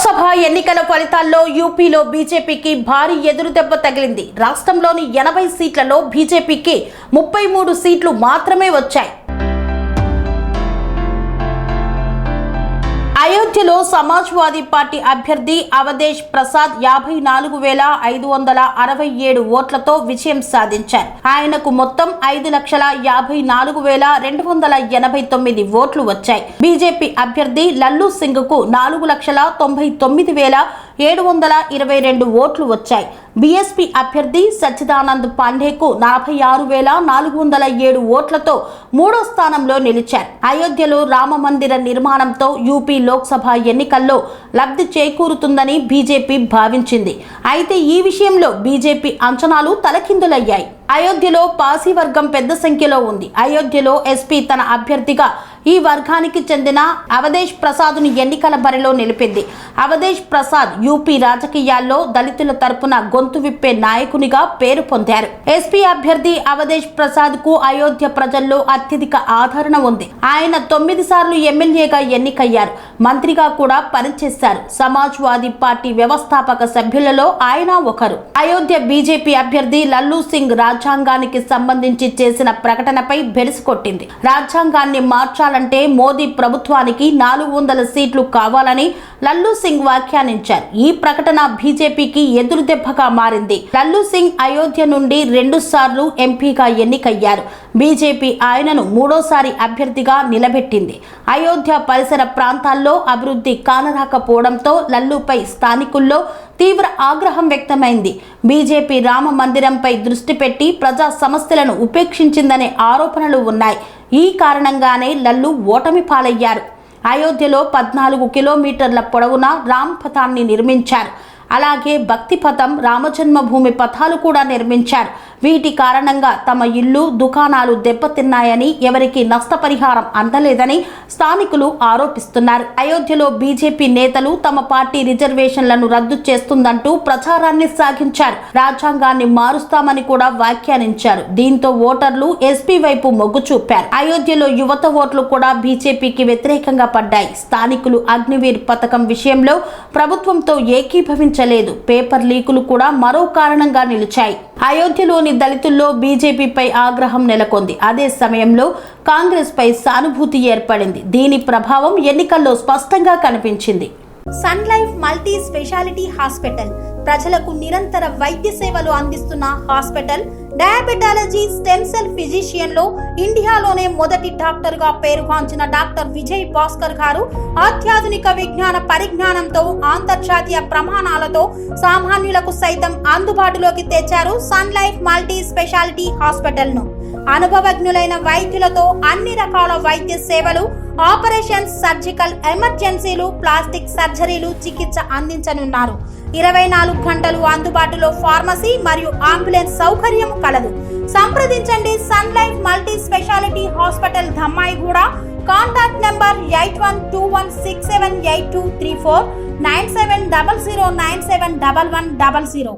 లోక్సభ ఎన్నికల ఫలితాల్లో యూపీలో బీజేపీకి భారీ ఎదురుదెబ్బ తగిలింది. రాష్ట్రంలోని 80 సీట్లలో బీజేపీకి 33 సీట్లు మాత్రమే వచ్చాయి. అయోధ్యలో సమాజ్వాదీ పార్టీ అభ్యర్థి అవధేష్ ప్రసాద్ 54,567 ఓట్లతో విజయం సాధించారు. ఆయనకు మొత్తం 5,54,289 ఓట్లు వచ్చాయి. బీజేపీ అభ్యర్థి లల్లు సింగ్ కు 4,99,722 ఓట్లు వచ్చాయి. బీఎస్పీ అభ్యర్థి సచ్చిదానంద్ పాండేకు 46,407 ఓట్లతో మూడో స్థానంలో నిలిచారు. అయోధ్యలో రామ మందిర నిర్మాణంతో యూపీ లోక్సభ ఎన్నికల్లో లబ్ధి చేకూరుతుందని బీజేపీ భావించింది. అయితే ఈ విషయంలో బీజేపీ అంచనాలు తలకిందులయ్యాయి. అయోధ్యలో పాసీ వర్గం పెద్ద సంఖ్యలో ఉంది. అయోధ్యలో ఎస్పీ తన అభ్యర్థిగా ఈ వర్గానికి చెందిన అవధేష్ ప్రసాద్ను ఎన్నికల బరిలో నిలిపింది. అవధేష్ ప్రసాద్ యూపీ రాజకీయాల్లో దళితుల తరపున గొంతు విప్పే నాయకునిగా పేరు పొందారు. ఎస్పీ అభ్యర్థి అవధేష్ ప్రసాద్ కు అయోధ్య ప్రజల్లో అత్యధిక ఆదరణ ఉంది. ఆయన 9 సార్లు ఎమ్మెల్యేగా ఎన్నికయ్యారు. మంత్రిగా కూడా పనిచేశారు. సమాజ్వాదీ పార్టీ వ్యవస్థాపక సభ్యులలో ఆయన ఒకరు. అయోధ్య బీజేపీ అభ్యర్థి లల్లు సింగ్ రాజ్యాంగానికి సంబంధించి చేసిన ప్రకటనపై బెడిసికొట్టింది. రాజ్యాంగాన్ని మార్చాలంటే మోదీ ప్రభుత్వానికి 400 సీట్లు కావాలని లల్లు సింగ్ వ్యాఖ్యానించారు. ఈ ప్రకటన బీజేపీకి ఎదురుదెబ్బగా మారింది. లల్లు సింగ్ అయోధ్య నుండి 2 సార్లు ఎంపీగా ఎన్నికయ్యారు. బీజేపీ ఆయనను మూడోసారి అభ్యర్థిగా నిలబెట్టింది. అయోధ్య పరిసర ప్రాంతాల్లో అభివృద్ధి కానరాకపోవడంతో లల్లుపై స్థానికుల్లో తీవ్ర ఆగ్రహం వ్యక్తమైంది. బీజేపీ రామ మందిరంపై దృష్టి పెట్టి ప్రజా సమస్యలను ఉపేక్షించిందనే ఆరోపణలు ఉన్నాయి. ఈ కారణంగానే లల్లు ఓటమి పాలయ్యారు. అయోధ్యలో 14 కిలోమీటర్ల పొడవున రామ్ పథాన్ని నిర్మించారు. అలాగే భక్తి పథం, రామజన్మభూమి పథాలు కూడా నిర్మించారు. వీటి కారణంగా తమ ఇల్లు, దుకాణాలు దెబ్బతిన్నాయని, ఎవరికి నష్టపరిహారం అందలేదని స్థానికులు ఆరోపిస్తున్నారు. అయోధ్యలో బీజేపీ నేతలు తమ పార్టీ రిజర్వేషన్లను రద్దు చేస్తుందంటూ ప్రచారాన్ని సాగించారు. రాజ్యాంగాన్ని మారుస్తామని కూడా వ్యాఖ్యానించారు. దీంతో ఓటర్లు ఎస్పీ వైపు మొగ్గు చూపారు. అయోధ్యలో యువత ఓట్లు కూడా బీజేపీకి వ్యతిరేకంగా పడ్డాయి. స్థానికులు అగ్నివీర్ పథకం విషయంలో ప్రభుత్వంతో ఏకీభవించలేదు. పేపర్ లీకులు కూడా మరో కారణంగా నిలిచాయి. అయోధ్యలోని దళితుల్లో బీజేపీపై ఆగ్రహం నెలకొంది. అదే సమయంలో కాంగ్రెస్ పై సానుభూతి ఏర్పడింది. దీని ప్రభావం ఎన్నికల్లో స్పష్టంగా కనిపించింది. Sun Life Multi Speciality Hospital ప్రజలకు నిరంతర వైద్య సేవలు అందిస్తున్న hospital. Diabetology, stem cell physician లో ఇండియాలోనే మొదటి డాక్టర్ గా పేరుగాంచిన డాక్టర్ విజయ్ భాస్కర్ గారు అత్యాధునిక విజ్ఞాన పరిజ్ఞానంతో అంతర్జాతీయ ప్రమాణాలతో సామాన్యులకు సైతం అందుబాటులోకి తెచ్చారు Sun Life Multi Speciality Hospital ను. అనుభవజ్ఞులైన వైద్యులతో అన్ని రకాల వైద్య సేవలు, ఆపరేషన్స్, సర్జికల్ ఎమర్జెన్సీలు, ప్లాస్టిక్ సర్జరీలు, చికిత్స అందించనున్నారు. 24 గంటలు అందుబాటులో ఫార్మసీ మరియు అంబులెన్స్ సౌకర్యం కలదు. సంప్రదించండి Sun Life Multi Speciality Hospital, Dammaiguda. Contact number 8121678234, 9700971100.